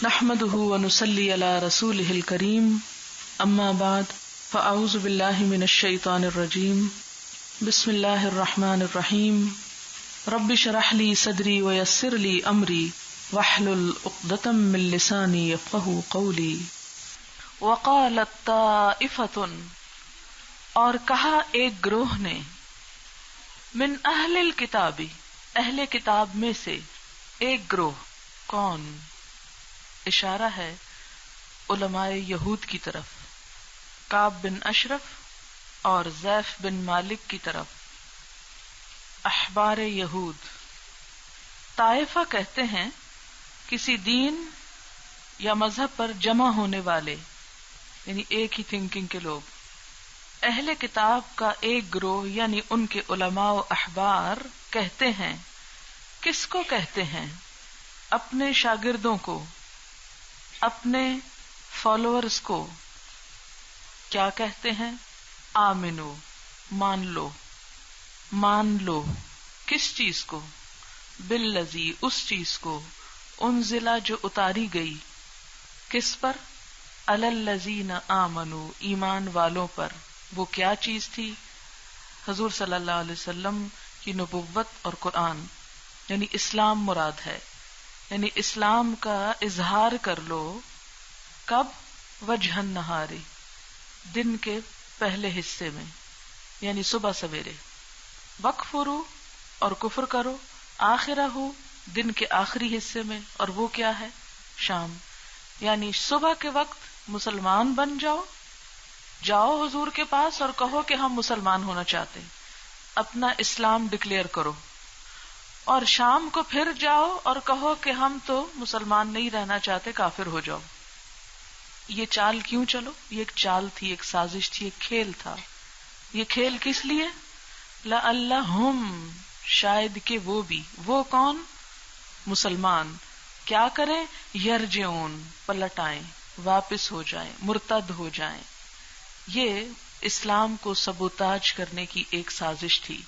نحمده ونصلي على رسوله الكريم اما بعد فاعوذ بالله من الشيطان الرجيم بسم الله الرحمن الرحيم رب اشرح لي صدري ويسر لي امري واحلل عقدة من لساني يفقهوا قولي وقالت طائفة اور کہا ایک گروہ نے من اہل الکتاب اہل کتاب میں سے ایک گروہ کون؟ اشارہ ہے علماء یہود کی طرف، کعب بن اشرف اور زیف بن مالک کی طرف، احبار یہود۔ طائفہ کہتے ہیں کسی دین یا مذہب پر جمع ہونے والے، یعنی ایک ہی تھنکنگ کے لوگ۔ اہل کتاب کا ایک گروہ یعنی ان کے علماء و احبار کہتے ہیں، کس کو کہتے ہیں؟ اپنے شاگردوں کو، اپنے فالوورز کو کیا کہتے ہیں؟ آمنو، مان لو، مان لو۔ کس چیز کو؟ بالذی، اس چیز کو، انزلہ جو اتاری گئی، کس پر؟ علی الذین آمنو، ایمان والوں پر۔ وہ کیا چیز تھی؟ حضور صلی اللہ علیہ وسلم کی نبوت اور قرآن، یعنی اسلام مراد ہے، یعنی اسلام کا اظہار کر لو۔ کب؟ وجہ النہاری، دن کے پہلے حصے میں، یعنی صبح سویرے۔ وکفروا، اور کفر کرو، آخرہ، دن کے آخری حصے میں، اور وہ کیا ہے؟ شام۔ یعنی صبح کے وقت مسلمان بن جاؤ، جاؤ حضور کے پاس اور کہو کہ ہم مسلمان ہونا چاہتے ہیں، اپنا اسلام ڈکلیئر کرو، اور شام کو پھر جاؤ اور کہو کہ ہم تو مسلمان نہیں رہنا چاہتے، کافر ہو جاؤ۔ یہ چال کیوں چلو؟ یہ ایک چال تھی، ایک سازش تھی، ایک کھیل تھا۔ یہ کھیل کس لیے؟ لعلہم، شاید کہ وہ بھی، وہ کون؟ مسلمان، کیا کریں؟ یرجعون، پلٹ آئیں، واپس ہو جائیں، مرتد ہو جائیں۔ یہ اسلام کو سبوتاج کرنے کی ایک سازش تھی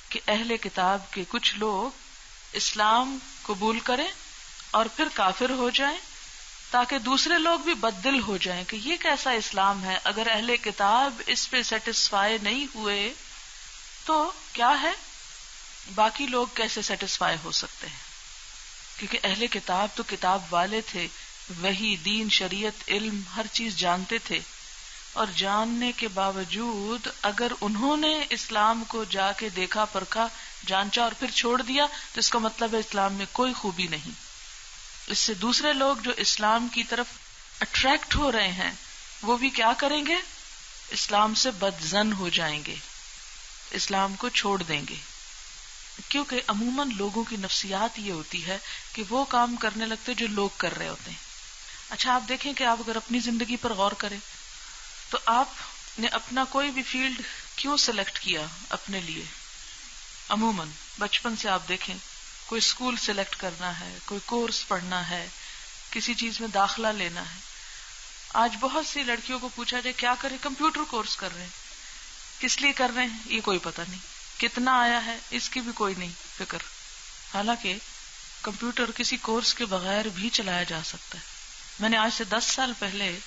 کہ اہل کتاب کے کچھ لوگ اسلام قبول کریں اور پھر کافر ہو جائیں، تاکہ دوسرے لوگ بھی بددل ہو جائیں کہ یہ کیسا اسلام ہے؟ اگر اہل کتاب اس پہ سیٹسفائی نہیں ہوئے تو کیا ہے؟ باقی لوگ کیسے سیٹسفائی ہو سکتے ہیں؟ کیونکہ اہل کتاب تو کتاب والے تھے، وحی، دین، شریعت، علم، ہر چیز جانتے تھے، اور جاننے کے باوجود اگر انہوں نے اسلام کو جا کے دیکھا، پرکھا، جانچا اور پھر چھوڑ دیا تو اس کا مطلب ہے اسلام میں کوئی خوبی نہیں۔ اس سے دوسرے لوگ جو اسلام کی طرف اٹریکٹ ہو رہے ہیں وہ بھی کیا کریں گے؟ اسلام سے بدظن ہو جائیں گے، اسلام کو چھوڑ دیں گے۔ کیونکہ عموماً لوگوں کی نفسیات یہ ہوتی ہے کہ وہ کام کرنے لگتے جو لوگ کر رہے ہوتے ہیں۔ اچھا آپ دیکھیں کہ آپ اگر اپنی زندگی پر غور کریں تو آپ نے اپنا کوئی بھی فیلڈ کیوں سلیکٹ کیا اپنے لیے؟ عموماً بچپن سے آپ دیکھیں، کوئی اسکول سلیکٹ کرنا ہے، کوئی کورس پڑھنا ہے، کسی چیز میں داخلہ لینا ہے۔ آج بہت سی لڑکیوں کو پوچھا جائے کیا کرے، کمپیوٹر کورس کر رہے ہیں۔ کس لیے کر رہے ہیں یہ کوئی پتہ نہیں، کتنا آیا ہے اس کی بھی کوئی نہیں فکر۔ حالانکہ کمپیوٹر کسی کورس کے بغیر بھی چلایا جا سکتا ہے۔ میں نے آج سے 10 سال پہلے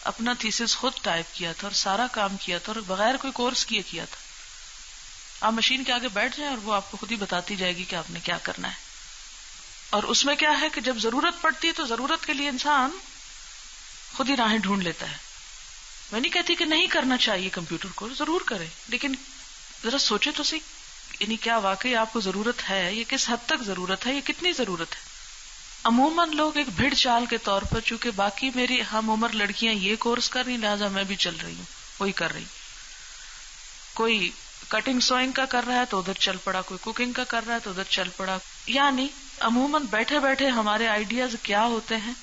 اپنا تھیسس خود ٹائپ کیا تھا اور سارا کام کیا تھا اور بغیر کوئی کورس کیا تھا۔ آپ مشین کے آگے بیٹھ جائیں اور وہ آپ کو خود ہی بتاتی جائے گی کہ آپ نے کیا کرنا ہے۔ اور اس میں کیا ہے کہ جب ضرورت پڑتی ہے تو ضرورت کے لیے انسان خود ہی راہیں ڈھونڈ لیتا ہے۔ میں نہیں کہتی کہ نہیں کرنا چاہیے کمپیوٹر کورس، ضرور کریں، لیکن ذرا سوچے تو صحیح، یعنی کیا واقعی آپ کو ضرورت ہے؟ یہ کس حد تک ضرورت ہے؟ یہ کتنی ضرورت ہے؟ عموماً لوگ ایک بھیڑ چال کے طور پر، چونکہ باقی میری ہم عمر لڑکیاں یہ کورس کر رہی لہٰذا میں بھی چل رہی ہوں، وہی کر رہی ہوں۔ کوئی کٹنگ سوئنگ کا کر رہا ہے تو ادھر چل پڑا، کوئی کوکنگ کا کر رہا ہے تو ادھر چل پڑا۔ یعنی عموماً بیٹھے بیٹھے ہمارے آئیڈیاز کیا ہوتے ہیں،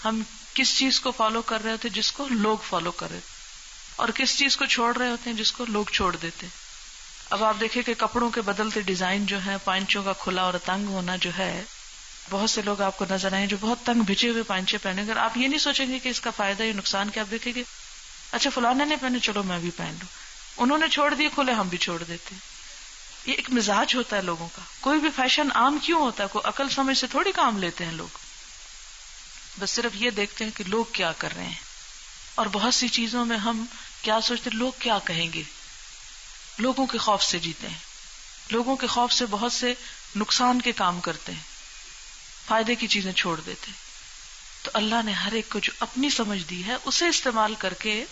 ہم کس چیز کو فالو کر رہے ہوتے ہیں جس کو لوگ فالو کر رہے، اور کس چیز کو چھوڑ رہے ہوتے ہیں جس کو لوگ چھوڑ دیتے۔ اب آپ دیکھیں کہ کپڑوں کے بدلتے ڈیزائن جو ہے، پائنچوں کا کھلا اور تنگ ہونا جو ہے، بہت سے لوگ آپ کو نظر آئیں جو بہت تنگ بھچے ہوئے پائنچے پہنے، اگر آپ یہ نہیں سوچیں گے کہ اس کا فائدہ یا نقصان کیا، آپ دیکھیں گے اچھا فلانے نے پہنے چلو میں بھی پہن لوں، انہوں نے چھوڑ دیے کھلے ہم بھی چھوڑ دیتے۔ یہ ایک مزاج ہوتا ہے لوگوں کا۔ کوئی بھی فیشن عام کیوں ہوتا ہے؟ کوئی عقل سمجھ سے تھوڑی کام لیتے ہیں لوگ۔ بس صرف یہ دیکھتے ہیں کہ لوگ کیا کر رہے ہیں، اور بہت سی چیزوں میں ہم کیا سوچتے ہیں، لوگ کیا کہیں گے، لوگوں کے خوف سے جیتے ہیں، لوگوں کے خوف سے بہت سے نقصان کے کام کرتے ہیں، فائدے کی چیزیں چھوڑ دیتے ہیں۔ تو اللہ نے ہر ایک کو جو اپنی سمجھ دی ہے اسے استعمال کر کے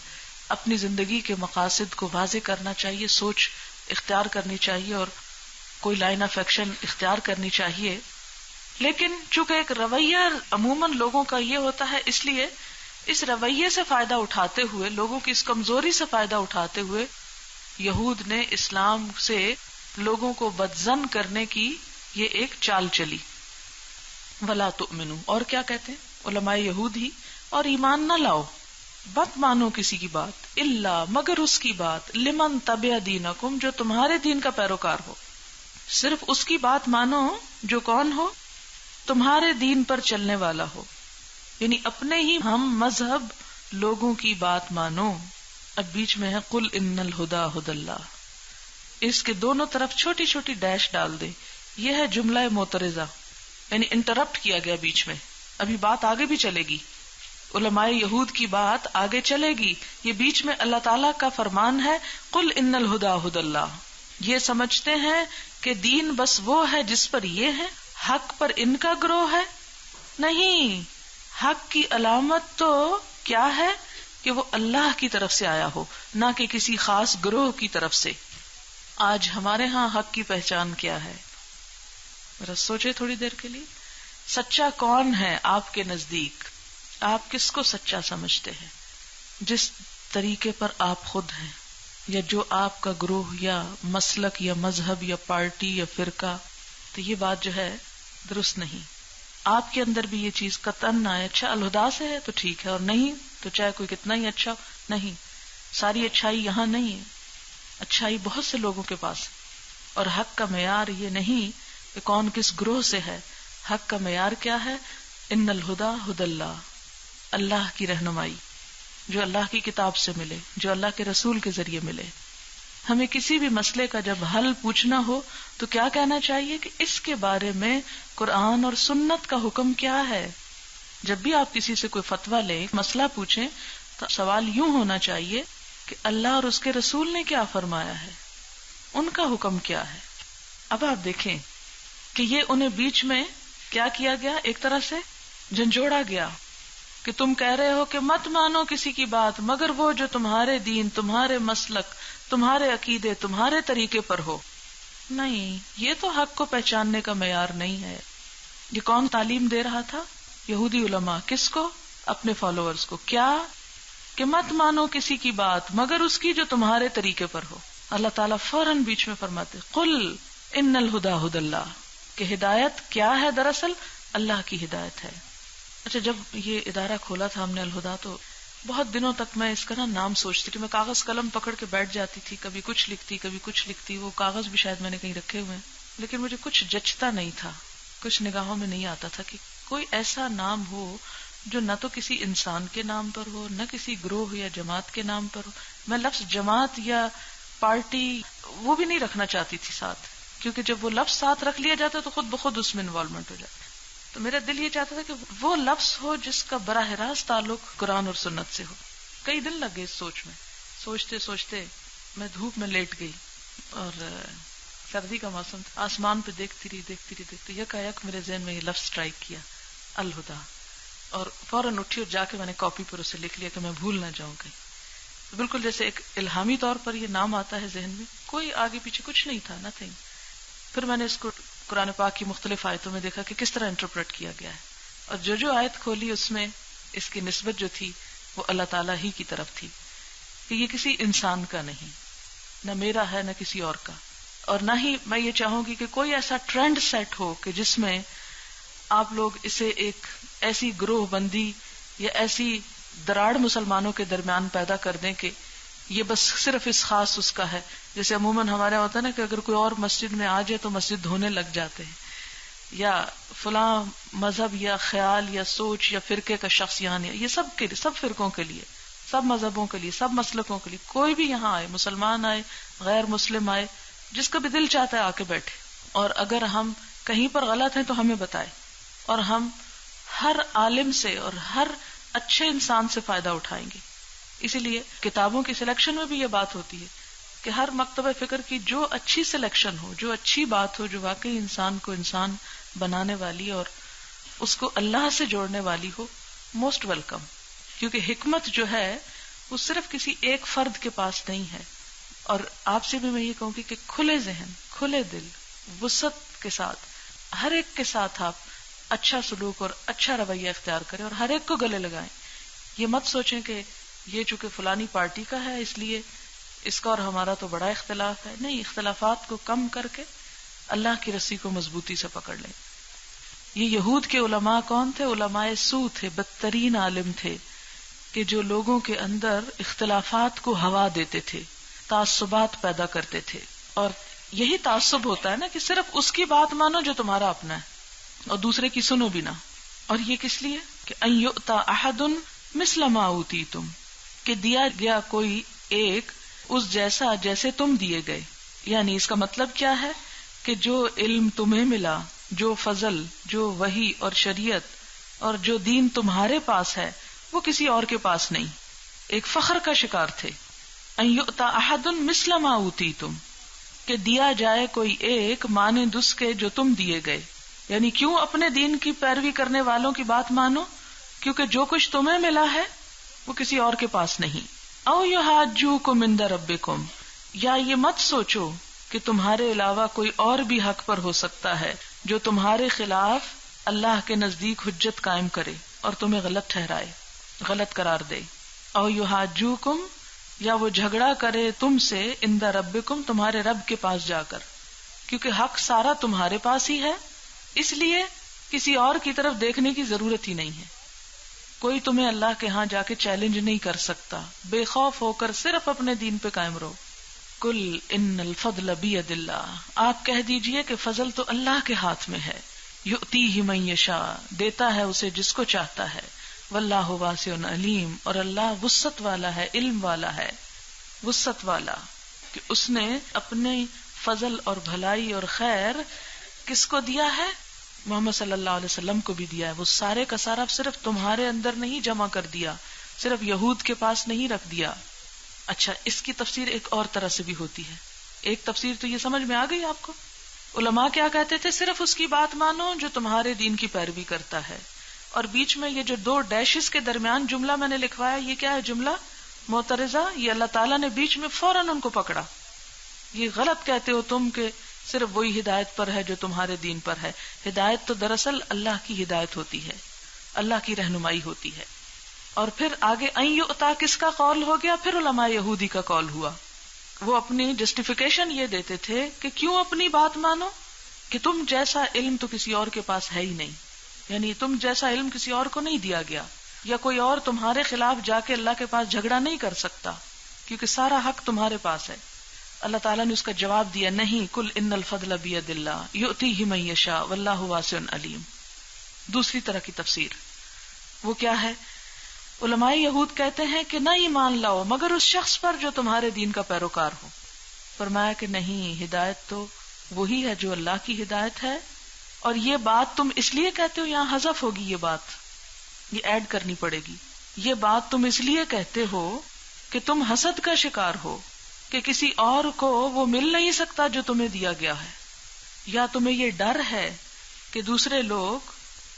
اپنی زندگی کے مقاصد کو واضح کرنا چاہیے، سوچ اختیار کرنی چاہیے اور کوئی لائن آف ایکشن اختیار کرنی چاہیے۔ لیکن چونکہ ایک رویہ عموماً لوگوں کا یہ ہوتا ہے، اس لیے اس رویے سے فائدہ اٹھاتے ہوئے، لوگوں کی اس کمزوری سے فائدہ اٹھاتے ہوئے یہود نے اسلام سے لوگوں کو بدظن کرنے کی یہ ایک چال چلی۔ ولا تؤمنوا، اور کیا کہتے ہیں علماء یہود ہی، اور ایمان نہ لاؤ، مت مانو کسی کی بات، الا مگر اس کی بات، لمن تبع دینکم جو تمہارے دین کا پیروکار ہو، صرف اس کی بات مانو جو کون ہو، تمہارے دین پر چلنے والا ہو، یعنی اپنے ہی ہم مذہب لوگوں کی بات مانو۔ اب بیچ میں ہے قل ان الہدی ھدی اللہ، اس کے دونوں طرف چھوٹی چھوٹی ڈیش ڈال دے، یہ ہے جملہ معترضہ، یعنی انٹرپٹ کیا گیا بیچ میں، ابھی بات آگے بھی چلے گی، علماء یہود کی بات آگے چلے گی، یہ بیچ میں اللہ تعالیٰ کا فرمان ہے قل ان الہدی ھدی اللہ۔ یہ سمجھتے ہیں کہ دین بس وہ ہے جس پر یہ ہے، حق پر ان کا گروہ ہے، نہیں، حق کی علامت تو کیا ہے کہ وہ اللہ کی طرف سے آیا ہو، نہ کہ کسی خاص گروہ کی طرف سے۔ آج ہمارے ہاں حق کی پہچان کیا ہے؟ ذرا سوچے تھوڑی دیر کے لیے، سچا کون ہے آپ کے نزدیک؟ آپ کس کو سچا سمجھتے ہیں؟ جس طریقے پر آپ خود ہیں، یا جو آپ کا گروہ یا مسلک یا مذہب یا پارٹی یا فرقہ، تو یہ بات جو ہے درست نہیں۔ آپ کے اندر بھی یہ چیز قطعاً نہ ہے، اچھا الہدا سے ہے تو ٹھیک ہے، اور نہیں تو چاہے کوئی کتنا ہی اچھا، نہیں، ساری اچھائی یہاں نہیں ہے، اچھائی بہت سے لوگوں کے پاس، اور حق کا معیار یہ نہیں کہ کون کس گروہ سے ہے، حق کا معیار کیا ہے؟ ان الہدی ھدی اللہ، اللہ کی رہنمائی جو اللہ کی کتاب سے ملے، جو اللہ کے رسول کے ذریعے ملے۔ ہمیں کسی بھی مسئلے کا جب حل پوچھنا ہو تو کیا کہنا چاہیے کہ اس کے بارے میں قرآن اور سنت کا حکم کیا ہے۔ جب بھی آپ کسی سے کوئی فتویٰ لیں، مسئلہ پوچھیں، تو سوال یوں ہونا چاہیے کہ اللہ اور اس کے رسول نے کیا فرمایا ہے، ان کا حکم کیا ہے۔ اب آپ دیکھیں کہ یہ انہیں بیچ میں کیا کیا گیا، ایک طرح سے جھنجھوڑا گیا کہ تم کہہ رہے ہو کہ مت مانو کسی کی بات مگر وہ جو تمہارے دین، تمہارے مسلک، تمہارے عقیدے، تمہارے طریقے پر ہو۔ نہیں، یہ تو حق کو پہچاننے کا معیار نہیں ہے۔ یہ کون تعلیم دے رہا تھا؟ یہودی علماء۔ کس کو؟ اپنے فالوورز کو۔ کیا؟ کہ مت مانو کسی کی بات مگر اس کی جو تمہارے طریقے پر ہو۔ اللہ تعالیٰ فوراً بیچ میں فرماتے قل ان الہدی ھدی اللہ، کہ ہدایت کیا ہے؟ دراصل اللہ کی ہدایت ہے۔ اچھا، جب یہ ادارہ کھولا تھا ہم نے الہدیٰ، تو بہت دنوں تک میں اس کا نام سوچتی تھی، میں کاغذ قلم پکڑ کے بیٹھ جاتی تھی، کبھی کچھ لکھتی کبھی کچھ لکھتی، وہ کاغذ بھی شاید میں نے کہیں رکھے ہوئے ہیں، لیکن مجھے کچھ جچتا نہیں تھا، کچھ نگاہوں میں نہیں آتا تھا کہ کوئی ایسا نام ہو جو نہ تو کسی انسان کے نام پر ہو، نہ کسی گروہ یا جماعت کے نام پر ہو۔ میں لفظ جماعت یا پارٹی وہ بھی نہیں رکھنا چاہتی تھی ساتھ، کیونکہ جب وہ لفظ ساتھ رکھ لیا جاتا تو خود بخود اس میں انوالومنٹ ہو جاتا، تو میرا دل یہ چاہتا تھا کہ وہ لفظ ہو جس کا براہ راست تعلق قرآن اور سنت سے ہو۔ کئی دن لگ گئے اس سوچ میں، سوچتے سوچتے میں دھوپ میں لیٹ گئی، اور سردی کا موسم تھا، آسمان پہ دیکھتی رہی، یکایک میرے ذہن میں یہ لفظ اسٹرائک کیا، الہدیٰ، اور فوراً اٹھی اور جا کے میں نے کاپی پر اسے لکھ لیا کہ میں بھول نہ جاؤں کہیں۔ بالکل جیسے ایک الہامی طور پر یہ نام آتا ہے ذہن میں، کوئی آگے پیچھے کچھ نہیں تھا، نتھنگ۔ پھر میں نے اس کو قرآن پاک کی مختلف آیتوں میں دیکھا کہ کس طرح انٹرپریٹ کیا گیا ہے، اور جو آیت کھولی اس میں اس کی نسبت جو تھی وہ اللہ تعالیٰ ہی کی طرف تھی، کہ یہ کسی انسان کا نہیں، نہ میرا ہے نہ کسی اور کا، اور نہ ہی میں یہ چاہوں گی کہ کوئی ایسا ٹرینڈ سیٹ ہو کہ جس میں آپ لوگ اسے ایک ایسی گروہ بندی یا ایسی دراڑ مسلمانوں کے درمیان پیدا کر دیں کہ یہ بس صرف اس خاص اس کا ہے۔ جیسے عموماً ہمارے ہوتا ہے نا کہ اگر کوئی اور مسجد میں آ جائے تو مسجد دھونے لگ جاتے ہیں، یا فلاں مذہب یا خیال یا سوچ یا فرقے کا شخص یہاں نہیں، یہ سب کے لیے، سب فرقوں کے لیے، سب مذہبوں کے لیے، سب مسلکوں کے لیے، کوئی بھی یہاں آئے، مسلمان آئے، غیر مسلم آئے، جس کا بھی دل چاہتا ہے آ کے بیٹھے، اور اگر ہم کہیں پر غلط ہیں تو ہمیں بتائے، اور ہم ہر عالم سے اور ہر اچھے انسان سے فائدہ اٹھائیں گے. اسی لیے کتابوں کی سلیکشن میں بھی یہ بات ہوتی ہے کہ ہر مکتبہ فکر کی جو اچھی سلیکشن ہو، جو اچھی بات ہو، جو واقعی انسان کو انسان بنانے والی اور اس کو اللہ سے جوڑنے والی ہو، موسٹ ویلکم. کیونکہ حکمت جو ہے وہ صرف کسی ایک فرد کے پاس نہیں ہے. اور آپ سے بھی میں یہ کہوں گی کہ کھلے ذہن، کھلے دل، وسعت کے ساتھ ہر ایک کے ساتھ آپ اچھا سلوک اور اچھا رویہ اختیار کریں اور ہر ایک کو گلے لگائیں. یہ مت سوچیں کہ یہ چونکہ فلانی پارٹی کا ہے اس لیے اس کا اور ہمارا تو بڑا اختلاف ہے. نہیں، اختلافات کو کم کر کے اللہ کی رسی کو مضبوطی سے پکڑ لیں. یہ یہود کے علماء کون تھے؟ علماء سو تھے، بدترین عالم تھے کہ جو لوگوں کے اندر اختلافات کو ہوا دیتے تھے، تعصبات پیدا کرتے تھے. اور یہی تعصب ہوتا ہے نا کہ صرف اس کی بات مانو جو تمہارا اپنا ہے اور دوسرے کی سنو بھی نہ. اور یہ کس لیے کہ ان یؤتی احد مثل ما اوتیتم، کہ دیا گیا کوئی ایک اس جیسا جیسے تم دیے گئے. یعنی اس کا مطلب کیا ہے کہ جو علم تمہیں ملا، جو فضل، جو وحی اور شریعت اور جو دین تمہارے پاس ہے وہ کسی اور کے پاس نہیں. ایک فخر کا شکار تھے. ان یؤتی احد مثل ما اوتیتم، کہ دیا جائے کوئی ایک مانند اس کے جو تم دیے گئے. یعنی کیوں اپنے دین کی پیروی کرنے والوں کی بات مانو؟ کیونکہ جو کچھ تمہیں ملا ہے وہ کسی اور کے پاس نہیں. او یحاجوکم عند ربکم، یا یہ مت سوچو کہ تمہارے علاوہ کوئی اور بھی حق پر ہو سکتا ہے جو تمہارے خلاف اللہ کے نزدیک حجت قائم کرے اور تمہیں غلط ٹھہرائے، غلط قرار دے. او یحاجوکم، یا وہ جھگڑا کرے تم سے عند ربکم، تمہارے رب کے پاس جا کر. کیونکہ حق سارا تمہارے پاس ہی ہے، اس لیے کسی اور کی طرف دیکھنے کی ضرورت ہی نہیں ہے. کوئی تمہیں اللہ کے ہاں جا کے چیلنج نہیں کر سکتا. بے خوف ہو کر صرف اپنے دین پہ قائم رہو. قل ان الفضل بید اللہ، آپ کہہ دیجئے کہ فضل تو اللہ کے ہاتھ میں ہے. یؤتیہ من یشاء، دیتا ہے اسے جس کو چاہتا ہے. واللہ واسع علیم، اور اللہ وسعت والا ہے، علم والا ہے. وسعت والا کہ اس نے اپنے فضل اور بھلائی اور خیر کس کو دیا ہے؟ محمد صلی اللہ علیہ وسلم کو بھی دیا ہے. وہ سارے کا سارا صرف تمہارے اندر نہیں جمع کر دیا، صرف یہود کے پاس نہیں رکھ دیا. اچھا، اس کی تفسیر ایک اور طرح سے بھی ہوتی ہے. ایک تفسیر تو یہ سمجھ میں آ گئی آپ کو. علماء کیا کہتے تھے؟ صرف اس کی بات مانو جو تمہارے دین کی پیروی کرتا ہے. اور بیچ میں یہ جو دو ڈیشز کے درمیان جملہ میں نے لکھوایا، یہ کیا ہے؟ جملہ معترضہ. یہ اللہ تعالیٰ نے بیچ میں فوراً ان کو پکڑا. یہ غلط کہتے ہو تم کہ صرف وہی ہدایت پر ہے جو تمہارے دین پر ہے. ہدایت تو دراصل اللہ کی ہدایت ہوتی ہے، اللہ کی رہنمائی ہوتی ہے. اور پھر آگے ان یؤتی کس کا قول ہو گیا؟ پھر علماء یہودی کا قول ہوا. وہ اپنی جسٹیفیکیشن یہ دیتے تھے کہ کیوں اپنی بات مانو، کہ تم جیسا علم تو کسی اور کے پاس ہے ہی نہیں. یعنی تم جیسا علم کسی اور کو نہیں دیا گیا، یا کوئی اور تمہارے خلاف جا کے اللہ کے پاس جھگڑا نہیں کر سکتا کیونکہ سارا حق تمہارے پاس ہے. اللہ تعالیٰ نے اس کا جواب دیا، نہیں، قل ان الفضل بید اللہ یؤتیہ من یشاء واللہ واسع علیم. دوسری طرح کی تفسیر وہ کیا ہے؟ علماء یہود کہتے ہیں کہ نہ ایمان لاؤ مگر اس شخص پر جو تمہارے دین کا پیروکار ہو. فرمایا کہ نہیں، ہدایت تو وہی ہے جو اللہ کی ہدایت ہے. اور یہ بات تم اس لیے کہتے ہو، یہاں حذف ہوگی یہ بات، یہ ایڈ کرنی پڑے گی. یہ بات تم اس لیے کہتے ہو کہ تم حسد کا شکار ہو کہ کسی اور کو وہ مل نہیں سکتا جو تمہیں دیا گیا ہے، یا تمہیں یہ ڈر ہے کہ دوسرے لوگ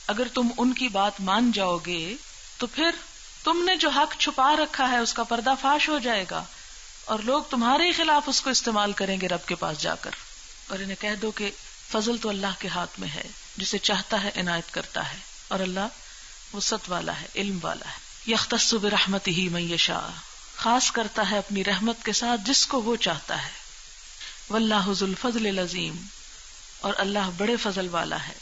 اگر تم ان کی بات مان جاؤ گے تو پھر تم نے جو حق چھپا رکھا ہے اس کا پردہ فاش ہو جائے گا اور لوگ تمہارے خلاف اس کو استعمال کریں گے رب کے پاس جا کر. اور انہیں کہہ دو کہ فضل تو اللہ کے ہاتھ میں ہے، جسے چاہتا ہے عنایت کرتا ہے، اور اللہ وسعت والا ہے، علم والا ہے. یختص برحمتہ من یشاء، خاص کرتا ہے اپنی رحمت کے ساتھ جس کو وہ چاہتا ہے. واللہ ذو الفضل العظیم، اور اللہ بڑے فضل والا ہے.